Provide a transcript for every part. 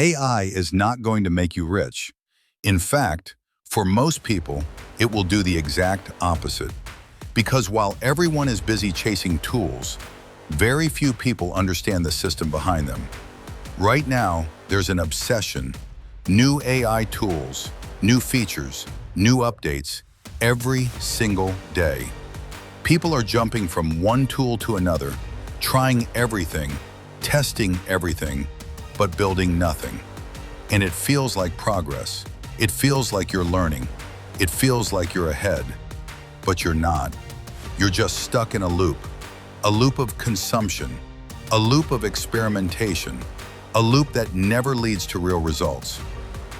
AI is not going to make you rich. In fact, for most people, it will do the exact opposite. Because while everyone is busy chasing tools, very few people understand the system behind them. Right now, there's an obsession. New AI tools, new features, new updates, every single day. People are jumping from one tool to another, trying everything, testing everything, but building nothing. And it feels like progress. It feels like you're learning. It feels like you're ahead. But you're not. You're just stuck in a loop of consumption, a loop of experimentation, a loop that never leads to real results.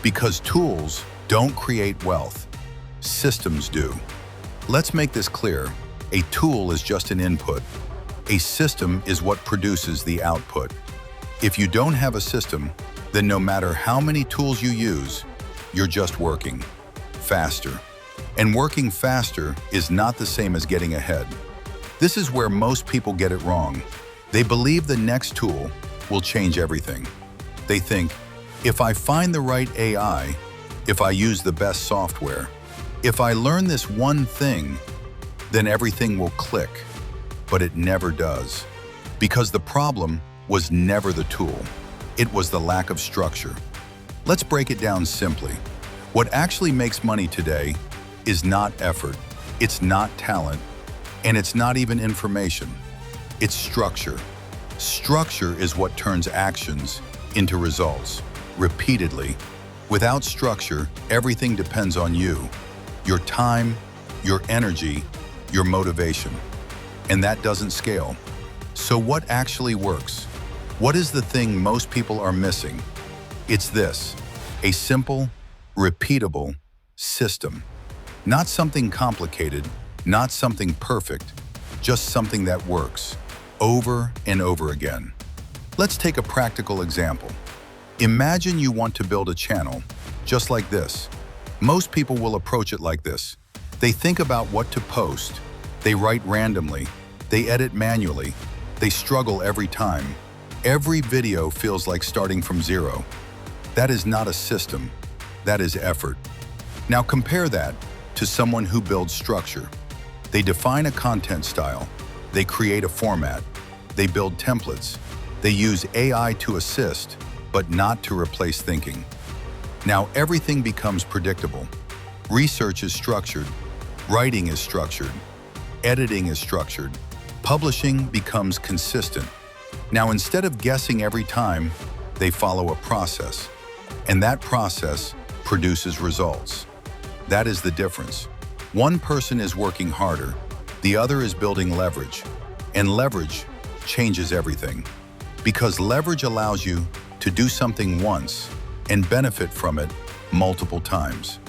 Because tools don't create wealth, systems do. Let's make this clear. A tool is just an input. A system is what produces the output. If you don't have a system, then no matter how many tools you use, you're just working faster. And working faster is not the same as getting ahead. This is where most people get it wrong. They believe the next tool will change everything. They think, if I find the right AI, if I use the best software, if I learn this one thing, then everything will click. But it never does. Because the problem was never the tool. It was the lack of structure. Let's break it down simply. What actually makes money today is not effort, it's not talent, and it's not even information. It's structure. Structure is what turns actions into results, repeatedly. Without structure, everything depends on you, your time, your energy, your motivation. And that doesn't scale. So what actually works? What is the thing most people are missing? It's this, a simple, repeatable system. Not something complicated, not something perfect, just something that works, over and over again. Let's take a practical example. Imagine you want to build a channel, just like this. Most people will approach it like this. They think about what to post. They write randomly. They edit manually. They struggle every time. Every video feels like starting from zero. That is not a system. That is effort. Now compare that to someone who builds structure. They define a content style. They create a format. They build templates. They use AI to assist, but not to replace thinking. Now everything becomes predictable. Research is structured. Writing is structured. Editing is structured. Publishing becomes consistent. Now instead of guessing every time, they follow a process. And that process produces results. That is the difference. One person is working harder, the other is building leverage. And leverage changes everything. Because leverage allows you to do something once and benefit from it multiple times.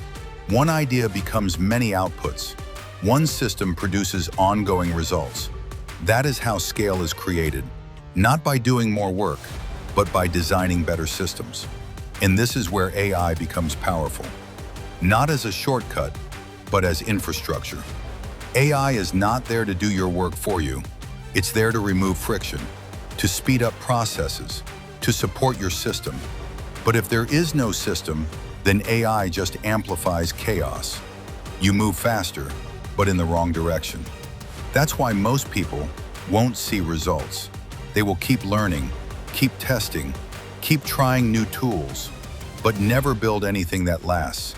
One idea becomes many outputs. One system produces ongoing results. That is how scale is created, not by doing more work, but by designing better systems. And this is where AI becomes powerful. Not as a shortcut, but as infrastructure. AI is not there to do your work for you. It's there to remove friction, to speed up processes, to support your system. But if there is no system, then AI just amplifies chaos. You move faster, but in the wrong direction. That's why most people won't see results. They will keep learning, keep testing, keep trying new tools, but never build anything that lasts.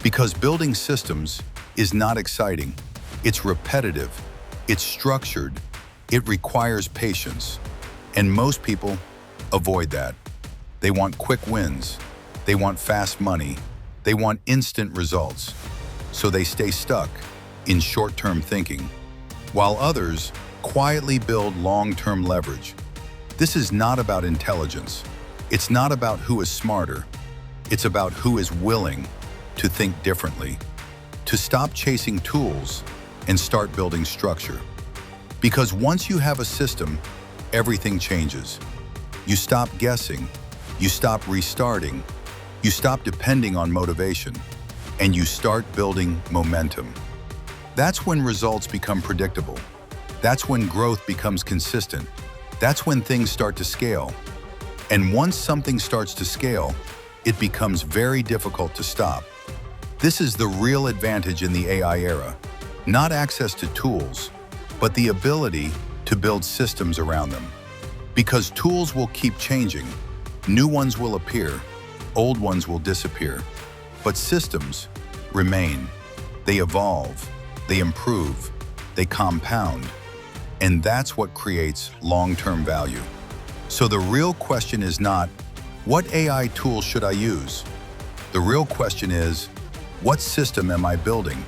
Because building systems is not exciting. It's repetitive, it's structured, it requires patience. And most people avoid that. They want quick wins, they want fast money, they want instant results. So they stay stuck in short-term thinking, while others quietly build long-term leverage. This is not about intelligence. It's not about who is smarter. It's about who is willing to think differently, to stop chasing tools and start building structure. Because once you have a system, everything changes. You stop guessing, you stop restarting, you stop depending on motivation, and you start building momentum. That's when results become predictable. That's when growth becomes consistent. That's when things start to scale. And once something starts to scale, it becomes very difficult to stop. This is the real advantage in the AI era. Not access to tools, but the ability to build systems around them. Because tools will keep changing, new ones will appear, old ones will disappear. But systems remain. They evolve, they improve, they compound. And that's what creates long-term value. So the real question is not, what AI tools should I use? The real question is, what system am I building?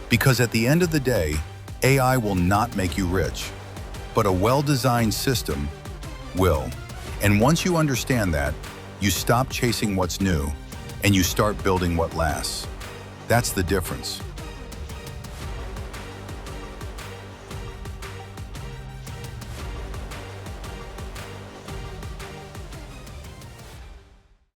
Because at the end of the day, AI will not make you rich, but a well-designed system will. And once you understand that, you stop chasing what's new and you start building what lasts. That's the difference.